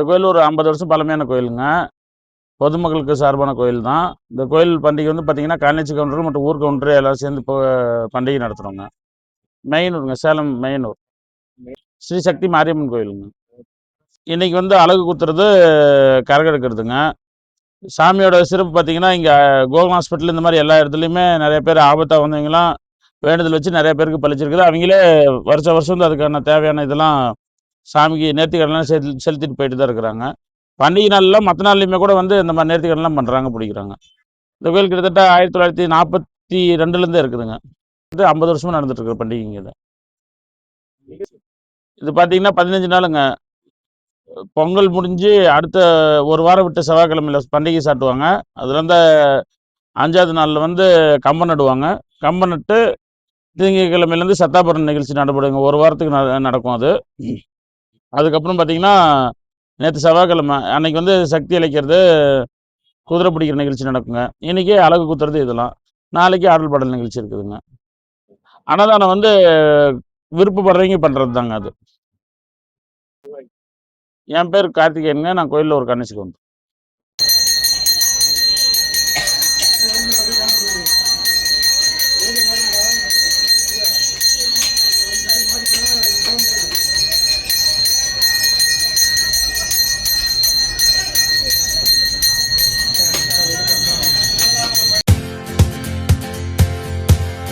கோயில் ஒரு 50 வருஷம் பழமையான கோயிலுங்க. பொதுமக்களுக்கு சார்பான கோயில் தான். இந்த கோயில் பண்டிகை வந்து பார்த்தீங்கன்னா, கால்நடை கவுண்டர்கள் மற்றும் ஊர் கவுண்டர் எல்லாரும் சேர்ந்து பண்டிகை நடத்துறோங்க. மெயினூருங்க, சேலம் மெயினூர். ஸ்ரீ சக்தி மாரியம்மன் கோயிலுங்க. இன்னைக்கு வந்து அலகு குத்துறது, கரகம் சாமியோட சிறப்பு பார்த்தீங்கன்னா, இங்க கோகுலம் ஹாஸ்பிட்டல் இந்த மாரி எல்லா இடத்துலயுமே நெறைய பேர் ஆபத்தா வந்தவங்கலாம் வேண்டுதல் வச்சு நெறைய பேருக்கு பலிச்சிருக்குது. அவைங்களே வருஷம் வருஷம் வந்து அதுக்கான தேவையான இதெல்லாம் சாமிக்கு நேர்த்திக்கடன்லாம் செலுத்திட்டு போயிட்டு தான் இருக்கிறாங்க. பண்டிகை நாள்ல மத்த நாள்லயுமே கூட வந்து இந்த மாரி நேர்த்திக்கடன்லாம் பண்றாங்க, பிடிக்கிறாங்க. இந்த கோயில் கிட்டத்தட்ட 1942லேருந்தே இருக்குதுங்க. இது 50 வருஷமா நடந்துட்டு இருக்கிற பண்டிகைங்க இது. இது பார்த்தீங்கன்னா 15 நாளுங்க. பொங்கல் முடிஞ்சு அடுத்த 1 வாரம் விட்டு செவ்வாய்க்கிழமையில பண்டிகை சாட்டுவாங்க. அதுல வந்து 5வது நாள்ல வந்து கம்பம் நடுவாங்க. கம்பம் நட்டு திங்கட்கிழமையிலேருந்து சத்தாபுரம் நிகழ்ச்சி நடைபெறுங்க. 1 வாரத்துக்கு நடக்கும் அது. அதுக்கப்புறம் பார்த்தீங்கன்னா, நேத்து செவ்வாய்க்கிழமை அன்னைக்கு வந்து சக்தி அளிக்கிறது, குதிரை பிடிக்கிற நிகழ்ச்சி நடக்குங்க. இன்னைக்கு அலகு குத்துறது இதெல்லாம். நாளைக்கு ஆடல் பாடல் நிகழ்ச்சி இருக்குதுங்க. அன்னதானம் வந்து விருப்பப்படுறவங்க பண்றது தாங்க அது. என் பேர் கார்த்திகேயனுங்க. நான் கோயில்ல ஒரு கன்னிஷ்கவுண்டர்.